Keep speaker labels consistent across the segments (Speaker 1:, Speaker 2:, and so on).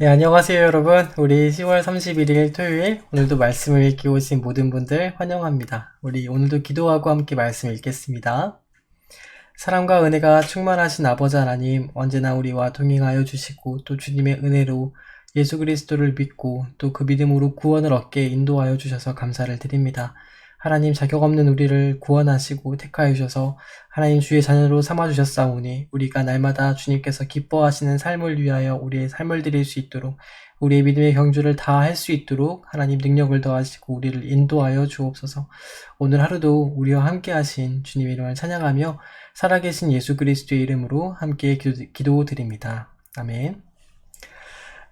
Speaker 1: 네, 안녕하세요, 여러분. 우리 10월 31일 토요일, 오늘도 말씀을 읽기 오신 모든 분들 환영합니다. 우리 오늘도 기도하고 함께 말씀 읽겠습니다. 사랑과 은혜가 충만하신 아버지 하나님, 언제나 우리와 동행하여 주시고, 또 주님의 은혜로 예수 그리스도를 믿고, 또 그 믿음으로 구원을 얻게 인도하여 주셔서 감사를 드립니다. 하나님 자격 없는 우리를 구원하시고 택하여 주셔서 하나님 주의 자녀로 삼아주셨사오니 우리가 날마다 주님께서 기뻐하시는 삶을 위하여 우리의 삶을 드릴 수 있도록 우리의 믿음의 경주를 다 할 수 있도록 하나님 능력을 더하시고 우리를 인도하여 주옵소서. 오늘 하루도 우리와 함께 하신 주님의 이름을 찬양하며 살아계신 예수 그리스도의 이름으로 함께 기도드립니다. 아멘.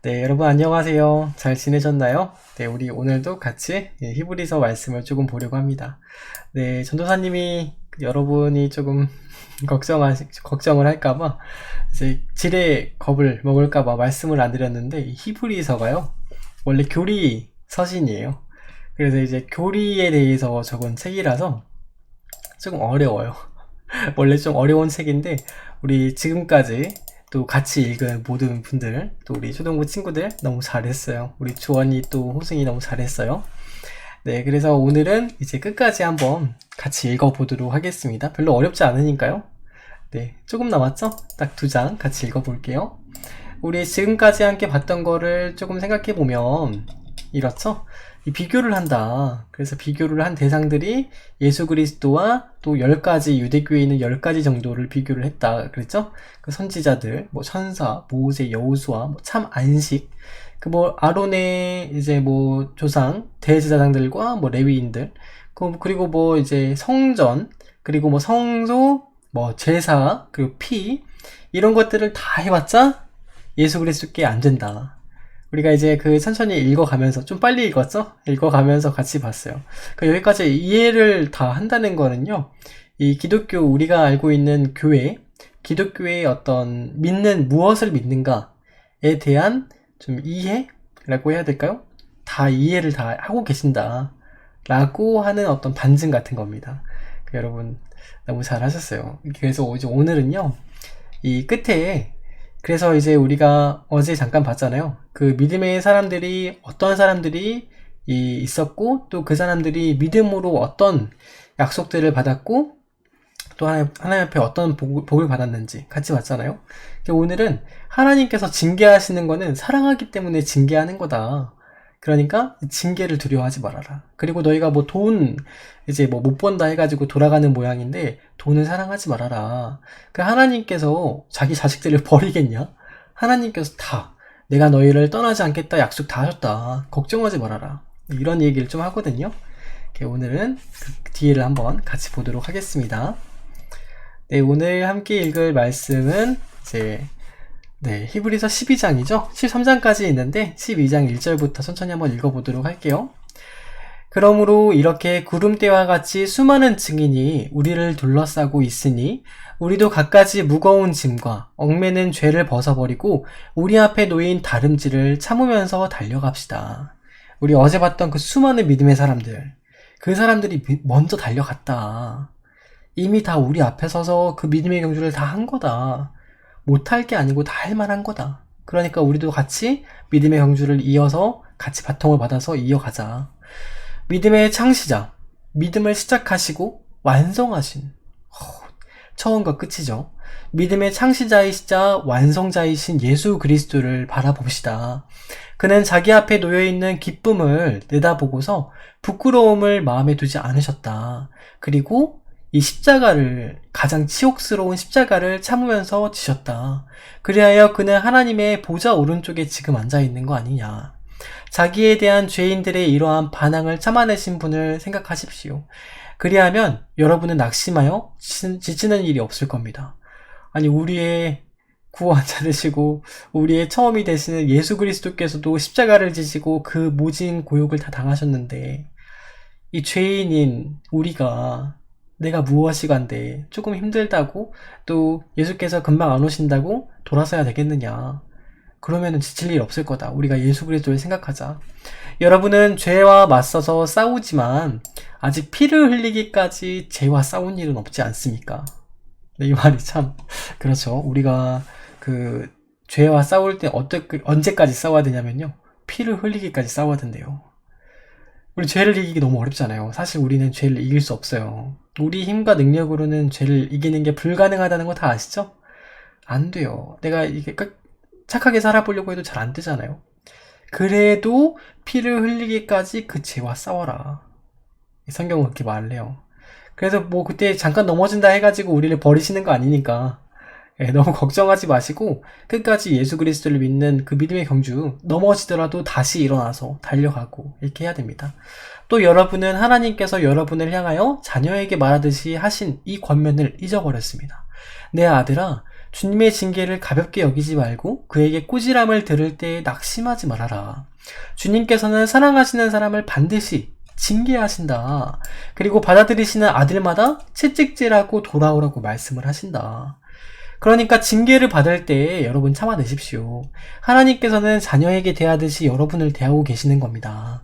Speaker 1: 네, 여러분 안녕하세요. 잘 지내셨나요? 네, 우리 오늘도 같이 히브리서 말씀을 조금 보려고 합니다. 네, 전도사님이 여러분이 조금 걱정을 할까봐 이제 지레 겁을 먹을까봐 말씀을 안 드렸는데 이 히브리서가요 원래 교리 서신이에요. 그래서 이제 교리에 대해서 적은 책이라서 조금 어려워요. 원래 좀 어려운 책인데 우리 지금까지 또 같이 읽은 모든 분들, 또 우리 초등부 친구들 너무 잘했어요. 우리 주원이 또 호승이 너무 잘했어요. 네, 그래서 오늘은 이제 끝까지 한번 같이 읽어보도록 하겠습니다. 별로 어렵지 않으니까요. 네, 조금 남았죠? 딱 2장 같이 읽어볼게요. 우리 지금까지 함께 봤던 거를 조금 생각해보면 이렇죠? 이 비교를 한다. 그래서 비교를 한 대상들이 예수 그리스도와 또 10가지, 유대교에 있는 10가지 정도를 비교를 했다. 그랬죠? 그 선지자들, 뭐 천사, 모세, 여호수아, 뭐 참 안식, 그 뭐 아론의 이제 뭐 조상, 대제사장들과 뭐 레위인들, 그리고 뭐 이제 성전, 그리고 뭐 성소, 뭐 제사, 그리고 피, 이런 것들을 다 해봤자 예수 그리스도께 안 된다. 우리가 이제 그 천천히 읽어가면서 좀 빨리 읽었죠? 읽어가면서 같이 봤어요. 여기까지 이해를 다 한다는 거는요. 이 기독교 우리가 알고 있는 교회, 기독교의 어떤 무엇을 믿는가에 대한 좀 이해라고 해야 될까요? 다 이해를 다 하고 계신다 라고 하는 어떤 반증 같은 겁니다. 여러분 너무 잘 하셨어요. 그래서 이제 오늘은요. 이 끝에 그래서 이제 우리가 어제 잠깐 봤잖아요. 그 믿음의 사람들이 어떤 사람들이 있었고 또 그 사람들이 믿음으로 어떤 약속들을 받았고 또 하나님 앞에 어떤 복을 받았는지 같이 봤잖아요. 오늘은 하나님께서 징계하시는 거는 사랑하기 때문에 징계하는 거다. 그러니까 징계를 두려워하지 말아라. 그리고 너희가 뭐 돈 이제 뭐 못 번다 해가지고 돌아가는 모양인데 돈을 사랑하지 말아라. 그 하나님께서 자기 자식들을 버리겠냐? 하나님께서 다 내가 너희를 떠나지 않겠다 약속 다 하셨다. 걱정하지 말아라. 이런 얘기를 좀 하거든요. 오늘은 그 뒤를 한번 같이 보도록 하겠습니다. 네, 오늘 함께 읽을 말씀은 이제 히브리서 12장이죠. 13장까지 있는데 12장 1절부터 천천히 한번 읽어보도록 할게요. 그러므로 이렇게 구름대와 같이 수많은 증인이 우리를 둘러싸고 있으니 우리도 갖가지 무거운 짐과 얽매는 죄를 벗어버리고 우리 앞에 놓인 다름질을 참으면서 달려갑시다. 우리 어제 봤던 그 수많은 믿음의 사람들, 그 사람들이 먼저 달려갔다. 이미 다 우리 앞에 서서 그 믿음의 경주를 다 한 거다. 못할 게 아니고 다 할 만한 거다. 그러니까 우리도 같이 믿음의 경주를 이어서 같이 바통을 받아서 이어가자. 믿음의 창시자, 믿음을 시작하시고 완성하신 처음과 끝이죠. 믿음의 창시자이시자 완성자이신 예수 그리스도를 바라봅시다. 그는 자기 앞에 놓여있는 기쁨을 내다보고서 부끄러움을 마음에 두지 않으셨다. 그리고 이 십자가를 가장 치욕스러운 십자가를 참으면서 지셨다. 그리하여 그는 하나님의 보좌 오른쪽에 지금 앉아있는 거 아니냐. 자기에 대한 죄인들의 이러한 반항을 참아내신 분을 생각하십시오. 그리하면 여러분은 낙심하여 지치는 일이 없을 겁니다. 아니 우리의 구원자 되시고 우리의 처음이 되시는 예수 그리스도께서도 십자가를 지시고 그 모진 고욕을 다 당하셨는데 이 죄인인 우리가 내가 무엇이간데 조금 힘들다고 또 예수께서 금방 안 오신다고 돌아서야 되겠느냐. 그러면은 지칠 일 없을 거다. 우리가 예수 그리스도를 생각하자. 여러분은 죄와 맞서서 싸우지만 아직 피를 흘리기까지 죄와 싸운 일은 없지 않습니까? 네, 이 말이 참 그렇죠. 우리가 그 죄와 싸울 때 언제까지 싸워야 되냐면요. 피를 흘리기까지 싸워야 된대요. 우리 죄를 이기기 너무 어렵잖아요. 사실 우리는 죄를 이길 수 없어요. 우리 힘과 능력으로는 죄를 이기는 게 불가능하다는 거 다 아시죠? 안 돼요. 내가 이게 착하게 살아보려고 해도 잘 안 되잖아요. 그래도 피를 흘리기까지 그 죄와 싸워라. 성경은 그렇게 말을 해요. 그래서 뭐 그때 잠깐 넘어진다 해가지고 우리를 버리시는 거 아니니까 너무 걱정하지 마시고 끝까지 예수 그리스도를 믿는 그 믿음의 경주, 넘어지더라도 다시 일어나서 달려가고 이렇게 해야 됩니다. 또 여러분은 하나님께서 여러분을 향하여 자녀에게 말하듯이 하신 이 권면을 잊어버렸습니다. 내 아들아, 주님의 징계를 가볍게 여기지 말고 그에게 꾸지람을 들을 때에 낙심하지 말아라. 주님께서는 사랑하시는 사람을 반드시 징계하신다. 그리고 받아들이시는 아들마다 채찍질하고 돌아오라고 말씀을 하신다. 그러니까 징계를 받을 때 여러분 참아내십시오. 하나님께서는 자녀에게 대하듯이 여러분을 대하고 계시는 겁니다.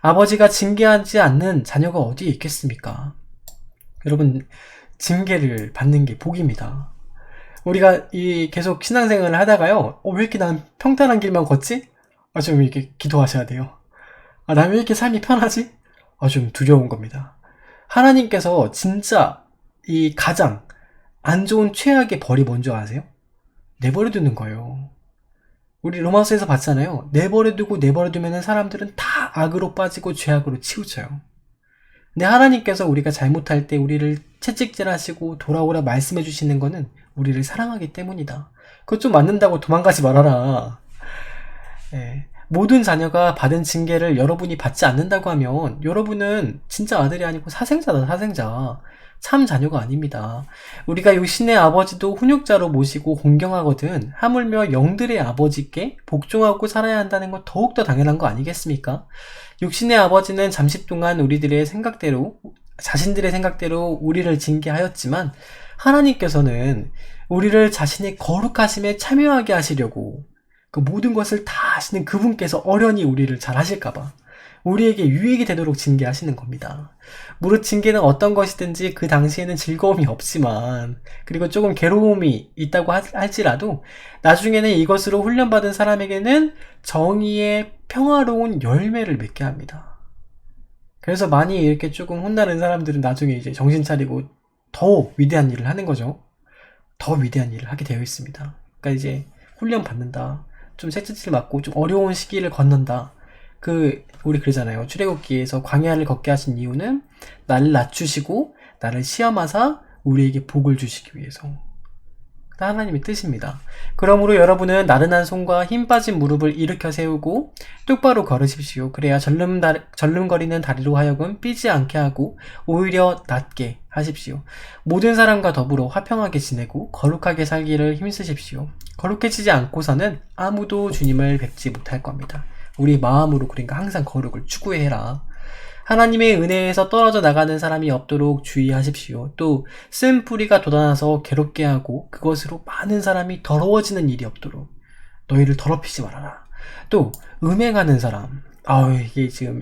Speaker 1: 아버지가 징계하지 않는 자녀가 어디에 있겠습니까? 여러분, 징계를 받는 게 복입니다. 우리가 계속 신앙생활을 하다가요, 왜 이렇게 난 평탄한 길만 걷지? 좀 이렇게 기도하셔야 돼요. 난 왜 이렇게 삶이 편하지? 좀 두려운 겁니다. 하나님께서 진짜 이 가장 안 좋은 최악의 벌이 뭔지 아세요? 내버려두는 거예요. 우리 로마서에서 봤잖아요. 내버려두면 사람들은 다 악으로 빠지고 죄악으로 치우쳐요. 근데 하나님께서 우리가 잘못할 때 우리를 채찍질하시고 돌아오라 말씀해 주시는 거는 우리를 사랑하기 때문이다. 그것 좀 맞는다고 도망가지 말아라. 모든 자녀가 받은 징계를 여러분이 받지 않는다고 하면 여러분은 진짜 아들이 아니고 사생자다, 사생자. 참 자녀가 아닙니다. 우리가 육신의 아버지도 훈육자로 모시고 공경하거든 하물며 영들의 아버지께 복종하고 살아야 한다는 건 더욱더 당연한 거 아니겠습니까? 육신의 아버지는 잠시 동안 자신들의 생각대로 우리를 징계하였지만 하나님께서는 우리를 자신의 거룩하심에 참여하게 하시려고 그 모든 것을 다 하시는 그분께서 어련히 우리를 잘 하실까봐 우리에게 유익이 되도록 징계하시는 겁니다. 무릇 징계는 어떤 것이든지 그 당시에는 즐거움이 없지만 그리고 조금 괴로움이 있다고 할지라도 나중에는 이것으로 훈련받은 사람에게는 정의의 평화로운 열매를 맺게 합니다. 그래서 많이 이렇게 조금 혼나는 사람들은 나중에 이제 정신 차리고 더 위대한 일을 하는 거죠. 더 위대한 일을 하게 되어 있습니다. 그러니까 이제 훈련 받는다. 좀 채찍질 맞고 좀 어려운 시기를 건넌다. 우리 그러잖아요. 출애굽기에서 광야를 걷게 하신 이유는 나를 낮추시고 나를 시험하사 우리에게 복을 주시기 위해서. 하나님의 뜻입니다. 그러므로 여러분은 나른한 손과 힘 빠진 무릎을 일으켜 세우고 똑바로 걸으십시오. 그래야 절름거리는 다리로 하여금 삐지 않게 하고 오히려 낫게 하십시오. 모든 사람과 더불어 화평하게 지내고 거룩하게 살기를 힘쓰십시오. 거룩해지지 않고서는 아무도 주님을 뵙지 못할 겁니다. 우리 마음으로 그러니까 항상 거룩을 추구해라. 하나님의 은혜에서 떨어져 나가는 사람이 없도록 주의하십시오. 또 쓴 뿌리가 돋아나서 괴롭게 하고 그것으로 많은 사람이 더러워지는 일이 없도록 너희를 더럽히지 말아라. 또 음행하는 사람, 이게 지금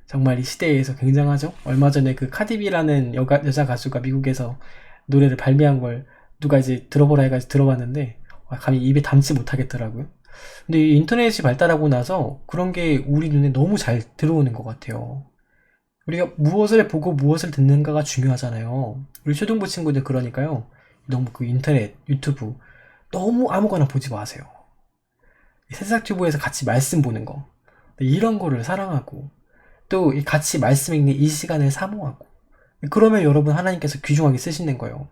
Speaker 1: 정말 이 시대에서 굉장하죠. 얼마 전에 그 카디비라는 여자 가수가 미국에서 노래를 발매한 걸 누가 이제 들어보라 해가지고 들어봤는데 감히 입에 담지 못하겠더라고요. 근데 인터넷이 발달하고 나서 그런 게 우리 눈에 너무 잘 들어오는 것 같아요. 우리가 무엇을 보고 무엇을 듣는가가 중요하잖아요. 우리 초등부 친구들 그러니까요. 너무 그 인터넷, 유튜브 너무 아무거나 보지 마세요. 새싹튜브에서 같이 말씀 보는 거. 이런 거를 사랑하고 또 같이 말씀 읽는 이 시간을 사모하고 그러면 여러분 하나님께서 귀중하게 쓰시는 거예요.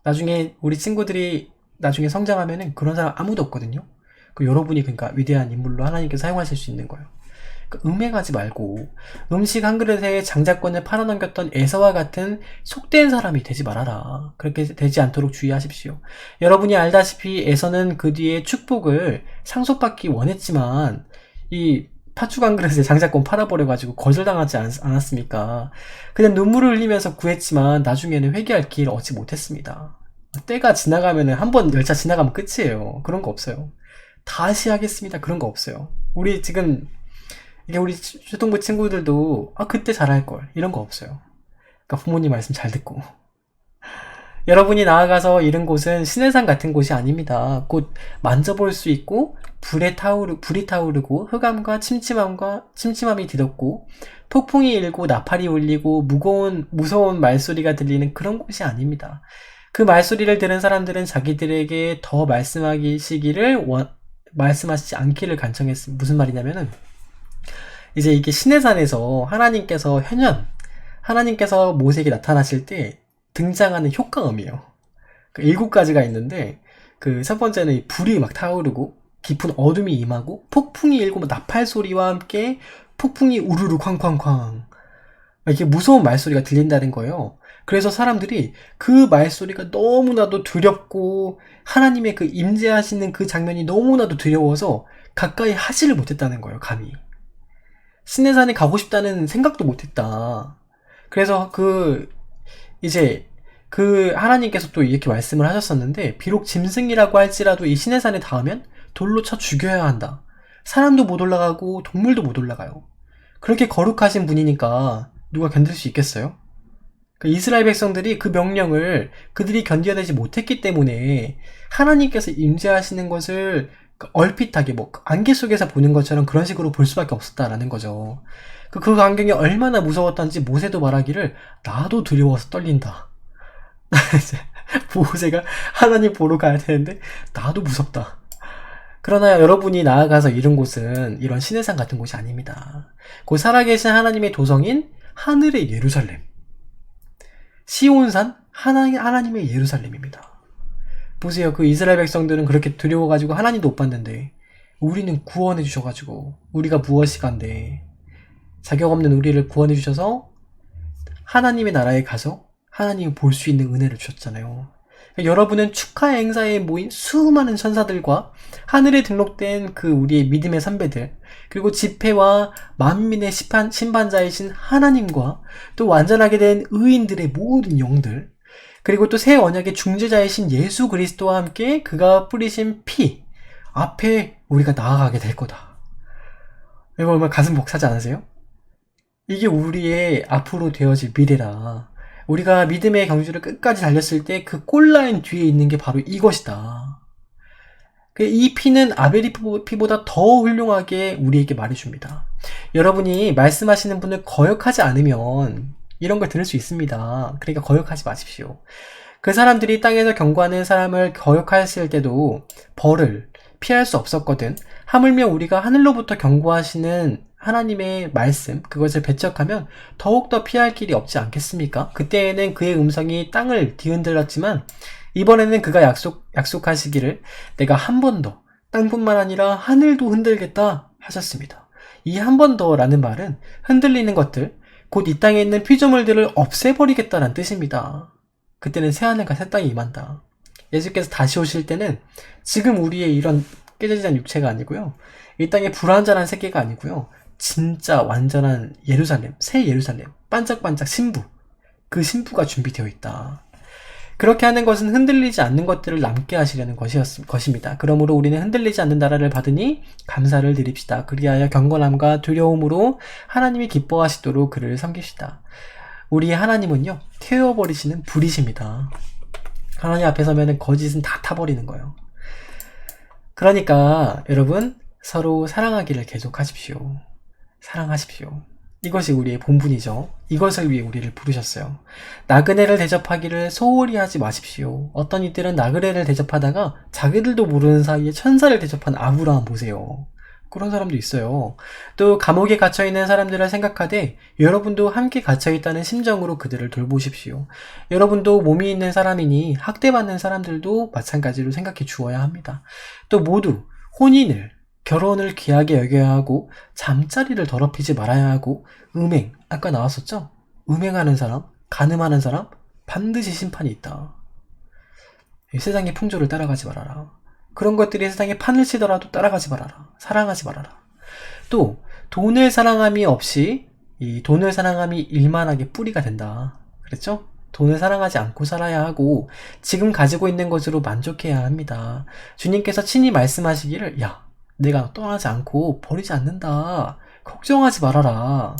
Speaker 1: 나중에 우리 친구들이 나중에 성장하면은 그런 사람 아무도 없거든요. 여러분이 그러니까 위대한 인물로 하나님께서 사용하실 수 있는 거예요. 음행하지 말고 음식 한 그릇에 장자권을 팔아넘겼던 에서와 같은 속된 사람이 되지 말아라. 그렇게 되지 않도록 주의하십시오. 여러분이 알다시피 에서는 그 뒤에 축복을 상속받기 원했지만 이 팥죽 한 그릇에 장자권 팔아버려가지고 거절당하지 않았습니까? 그냥 눈물을 흘리면서 구했지만 나중에는 회개할 기회를 얻지 못했습니다. 때가 지나가면은 한번 열차 지나가면 끝이에요. 그런 거 없어요. 다시 하겠습니다. 그런 거 없어요. 우리 지금 이게 우리 초등부 친구들도 그때 잘할걸 이런 거 없어요. 그러니까 부모님 말씀 잘 듣고 여러분이 나아가서 이른 곳은 시내산 같은 곳이 아닙니다. 곧 만져볼 수 있고 불이 타오르고 흑암과 침침함이 뒤덮고 폭풍이 일고 나팔이 울리고 무서운 말소리가 들리는 그런 곳이 아닙니다. 그 말소리를 들은 사람들은 자기들에게 더 말씀하시지 않기를 간청했습니다. 무슨 말이냐면은 이제 이게 시내산에서 하나님께서 모세에게 나타나실 때 등장하는 효과음이에요. 그 7가지가 있는데 그 첫 번째는 이 불이 막 타오르고 깊은 어둠이 임하고 폭풍이 일고 나팔 소리와 함께 폭풍이 우르르 쾅쾅쾅 이렇게 무서운 말소리가 들린다는 거예요. 그래서 사람들이 그 말소리가 너무나도 두렵고 하나님의 그 임재하시는 그 장면이 너무나도 두려워서 가까이 하지를 못했다는 거예요. 감히 시내산에 가고 싶다는 생각도 못했다. 그래서 이제 하나님께서 또 이렇게 말씀을 하셨었는데, 비록 짐승이라고 할지라도 이 시내산에 닿으면 돌로 쳐 죽여야 한다. 사람도 못 올라가고 동물도 못 올라가요. 그렇게 거룩하신 분이니까 누가 견딜 수 있겠어요? 이스라엘 백성들이 그 명령을 그들이 견뎌내지 못했기 때문에 하나님께서 임재하시는 것을 얼핏하게 안개 속에서 보는 것처럼 그런 식으로 볼 수밖에 없었다라는 거죠. 그 광경이 얼마나 무서웠던지 모세도 말하기를 나도 두려워서 떨린다. 모세가 하나님 보러 가야 되는데 나도 무섭다. 그러나 여러분이 나아가서 이른 곳은 이런 시내산 같은 곳이 아닙니다. 곧 살아계신 하나님의 도성인 하늘의 예루살렘, 시온산 하나님의 예루살렘입니다. 보세요. 그 이스라엘 백성들은 그렇게 두려워가지고 하나님도 못 봤는데 우리는 구원해 주셔가지고 우리가 무엇이간데 자격 없는 우리를 구원해 주셔서 하나님의 나라에 가서 하나님을 볼 수 있는 은혜를 주셨잖아요. 여러분은 축하 행사에 모인 수많은 천사들과 하늘에 등록된 우리의 믿음의 선배들, 그리고 집회와 만민의 심판자이신 하나님과 또 완전하게 된 의인들의 모든 영들, 그리고 또 새 언약의 중재자이신 예수 그리스도와 함께 그가 뿌리신 피 앞에 우리가 나아가게 될 거다. 이거 얼마나 가슴 벅차지 않으세요? 이게 우리의 앞으로 되어질 미래라. 우리가 믿음의 경주를 끝까지 달렸을 때 그 골라인 뒤에 있는 게 바로 이것이다. 이 피는 아벨의 피보다 더 훌륭하게 우리에게 말해줍니다. 여러분이 말씀하시는 분을 거역하지 않으면 이런 걸 들을 수 있습니다. 그러니까 거역하지 마십시오. 그 사람들이 땅에서 경고하는 사람을 거역했을 때도 벌을 피할 수 없었거든. 하물며 우리가 하늘로부터 경고하시는 하나님의 말씀, 그것을 배척하면 더욱더 피할 길이 없지 않겠습니까? 그때에는 그의 음성이 땅을 뒤흔들었지만 이번에는 그가 약속하시기를 내가 한 번 더 땅뿐만 아니라 하늘도 흔들겠다 하셨습니다. 이 한 번 더라는 말은 흔들리는 것들, 곧 이 땅에 있는 피조물들을 없애버리겠다는 뜻입니다. 그때는 새하늘과 새 땅이 임한다. 예수께서 다시 오실 때는 지금 우리의 이런 깨져진 육체가 아니고요, 이 땅의 불완전한 세계가 아니고요, 진짜 완전한 예루살렘, 새 예루살렘, 반짝반짝 신부, 그 신부가 준비되어 있다. 그렇게 하는 것은 흔들리지 않는 것들을 남게 하시려는 것입니다. 그러므로 우리는 흔들리지 않는 나라를 받으니 감사를 드립시다. 그리하여 경건함과 두려움으로 하나님이 기뻐하시도록 그를 섬깁시다. 우리의 하나님은요, 태워버리시는 불이십니다. 하나님 앞에 서면은 거짓은 다 타버리는 거예요. 그러니까 여러분, 서로 사랑하기를 계속하십시오. 사랑하십시오. 이것이 우리의 본분이죠. 이것을 위해 우리를 부르셨어요. 나그네를 대접하기를 소홀히 하지 마십시오. 어떤 이들은 나그네를 대접하다가 자기들도 모르는 사이에 천사를 대접한 아브라함 보세요. 그런 사람도 있어요. 또 감옥에 갇혀있는 사람들을 생각하되 여러분도 함께 갇혀있다는 심정으로 그들을 돌보십시오. 여러분도 몸이 있는 사람이니 학대받는 사람들도 마찬가지로 생각해 주어야 합니다. 또 모두 결혼을 귀하게 여겨야 하고 잠자리를 더럽히지 말아야 하고 아까 나왔었죠? 음행하는 사람, 간음하는 사람 반드시 심판이 있다. 세상의 풍조를 따라가지 말아라. 그런 것들이 세상에 판을 치더라도 따라가지 말아라. 사랑하지 말아라. 또 돈을 사랑함이 일만하게 뿌리가 된다. 그랬죠? 돈을 사랑하지 않고 살아야 하고 지금 가지고 있는 것으로 만족해야 합니다. 주님께서 친히 말씀하시기를 내가 떠나지 않고 버리지 않는다. 걱정하지 말아라.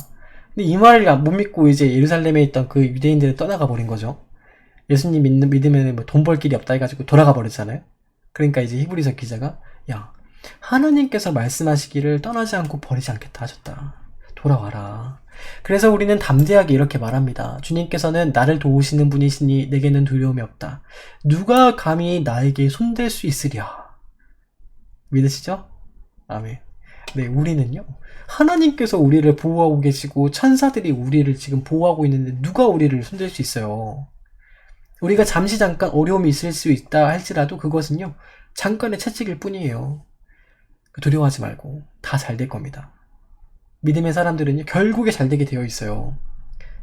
Speaker 1: 근데 이 말을 못 믿고 이제 예루살렘에 있던 그 유대인들은 떠나가 버린 거죠. 예수님 믿으면 뭐 돈 벌 길이 없다 해가지고 돌아가 버렸잖아요. 그러니까 이제 히브리서 기자가 야, 하나님께서 말씀하시기를 떠나지 않고 버리지 않겠다 하셨다. 돌아와라. 그래서 우리는 담대하게 이렇게 말합니다. 주님께서는 나를 도우시는 분이시니 내게는 두려움이 없다. 누가 감히 나에게 손댈 수 있으랴. 믿으시죠? 아멘. 네, 우리는요. 하나님께서 우리를 보호하고 계시고 천사들이 우리를 지금 보호하고 있는데 누가 우리를 손댈 수 있어요? 우리가 잠시 잠깐 어려움이 있을 수 있다 할지라도 그것은요. 잠깐의 채찍일 뿐이에요. 두려워하지 말고 다 잘 될 겁니다. 믿음의 사람들은요. 결국에 잘 되게 되어 있어요.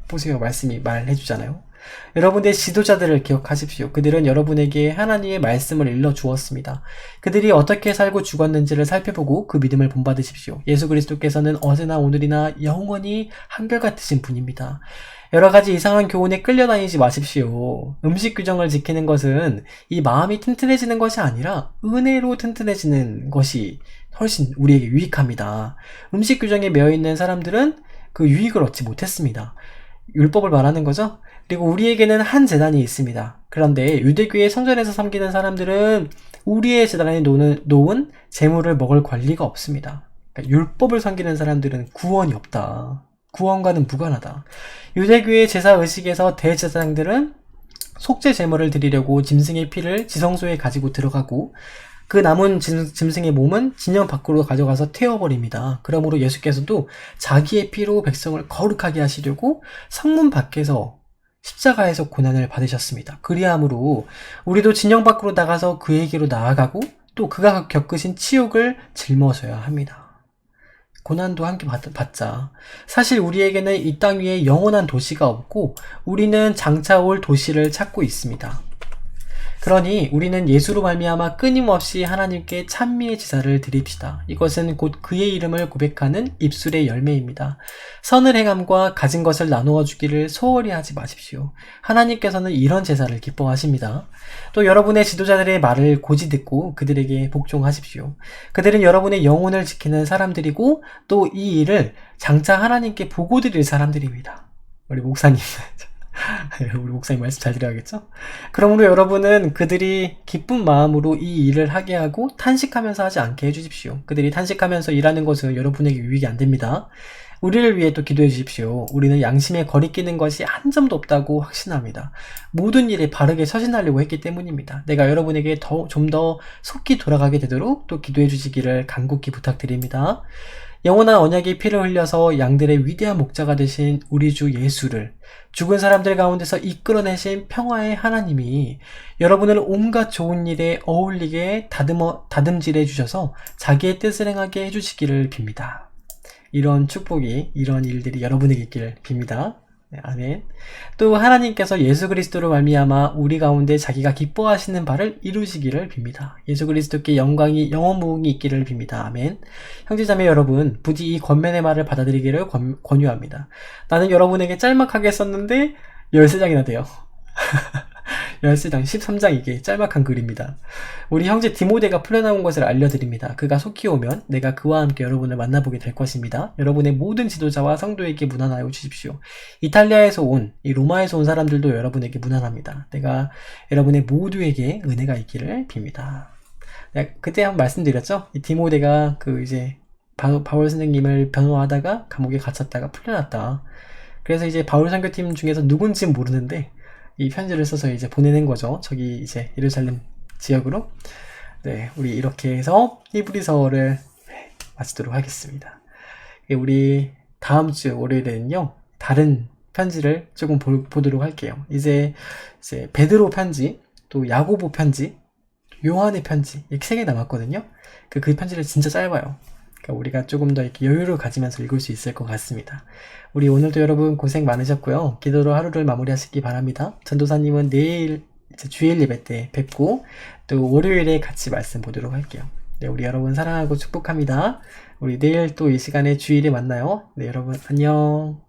Speaker 1: 보세요. 말씀이 말해주잖아요. 여러분의 지도자들을 기억하십시오. 그들은 여러분에게 하나님의 말씀을 일러주었습니다. 그들이 어떻게 살고 죽었는지를 살펴보고 그 믿음을 본받으십시오. 예수 그리스도께서는 어제나 오늘이나 영원히 한결같으신 분입니다. 여러 가지 이상한 교훈에 끌려다니지 마십시오. 음식 규정을 지키는 것은 이 마음이 튼튼해지는 것이 아니라 은혜로 튼튼해지는 것이 훨씬 우리에게 유익합니다. 음식 규정에 매여있는 사람들은 그 유익을 얻지 못했습니다. 율법을 말하는 거죠. 그리고 우리에게는 한 제단이 있습니다. 그런데 유대교의 성전에서 섬기는 사람들은 우리의 제단에 놓은 재물을 먹을 권리가 없습니다. 그러니까 율법을 섬기는 사람들은 구원이 없다. 구원과는 무관하다. 유대교의 제사의식에서 대제사장들은 속죄 제물을 드리려고 짐승의 피를 지성소에 가지고 들어가고 그 남은 짐승의 몸은 진영 밖으로 가져가서 태워버립니다. 그러므로 예수께서도 자기의 피로 백성을 거룩하게 하시려고 성문 밖에서 십자가에서 고난을 받으셨습니다. 그리함으로 우리도 진영 밖으로 나가서 그에게로 나아가고 또 그가 겪으신 치욕을 짊어져야 합니다. 고난도 함께 받자. 사실 우리에게는 이 땅 위에 영원한 도시가 없고 우리는 장차 올 도시를 찾고 있습니다. 그러니 우리는 예수로 말미암아 끊임없이 하나님께 찬미의 제사를 드립시다. 이것은 곧 그의 이름을 고백하는 입술의 열매입니다. 선을 행함과 가진 것을 나누어 주기를 소홀히 하지 마십시오. 하나님께서는 이런 제사를 기뻐하십니다. 또 여러분의 지도자들의 말을 고지 듣고 그들에게 복종하십시오. 그들은 여러분의 영혼을 지키는 사람들이고 또 이 일을 장차 하나님께 보고 드릴 사람들입니다. 우리 목사님 우리 목사님 말씀 잘 드려야겠죠? 그러므로 여러분은 그들이 기쁜 마음으로 이 일을 하게 하고 탄식하면서 하지 않게 해주십시오. 그들이 탄식하면서 일하는 것은 여러분에게 유익이 안 됩니다. 우리를 위해 또 기도해 주십시오. 우리는 양심에 거리끼는 것이 한 점도 없다고 확신합니다. 모든 일에 바르게 처신하려고 했기 때문입니다. 내가 여러분에게 좀 더 속히 돌아가게 되도록 또 기도해 주시기를 간곡히 부탁드립니다. 영원한 언약의 피를 흘려서 양들의 위대한 목자가 되신 우리 주 예수를 죽은 사람들 가운데서 이끌어내신 평화의 하나님이 여러분을 온갖 좋은 일에 어울리게 다듬질해 주셔서 자기의 뜻을 행하게 해주시기를 빕니다. 이런 축복이, 이런 일들이 여러분에게 있기를 빕니다. 네, 아멘. 또 하나님께서 예수 그리스도로 말미암아 우리 가운데 자기가 기뻐하시는 바를 이루시기를 빕니다. 예수 그리스도께 영광이 영원무궁히 있기를 빕니다. 아멘. 형제자매 여러분, 부디 이 권면의 말을 받아들이기를 권유합니다. 나는 여러분에게 짤막하게 썼는데 13장이나 돼요. 13장, 13장 이게 짤막한 글입니다. 우리 형제 디모데가 풀려나온 것을 알려드립니다. 그가 속히 오면 내가 그와 함께 여러분을 만나보게 될 것입니다. 여러분의 모든 지도자와 성도에게 문안하여 주십시오. 이탈리아에서 이 로마에서 온 사람들도 여러분에게 문안합니다. 내가 여러분의 모두에게 은혜가 있기를 빕니다. 그때 한번 말씀드렸죠? 이 디모데가 이제 바울 선생님을 변호하다가 감옥에 갇혔다가 풀려났다. 그래서 이제 바울 선교팀 중에서 누군지는 모르는데 이 편지를 써서 이제 보내는 거죠. 저기 이제 예루살렘 지역으로. 네, 우리 이렇게 해서 히브리서를 마치도록 하겠습니다. 우리 다음 주 월요일에는요, 다른 편지를 조금 보도록 할게요. 이제 베드로 편지, 또 야고보 편지, 요한의 편지, 이렇게 3개 남았거든요. 그 편지를 진짜 짧아요. 그러니까 우리가 조금 더 이렇게 여유를 가지면서 읽을 수 있을 것 같습니다. 우리 오늘도 여러분 고생 많으셨고요. 기도로 하루를 마무리하시기 바랍니다. 전도사님은 내일 주일 예배 때 뵙고 또 월요일에 같이 말씀 보도록 할게요. 네, 우리 여러분 사랑하고 축복합니다. 우리 내일 또 이 시간에 주일에 만나요. 네, 여러분 안녕.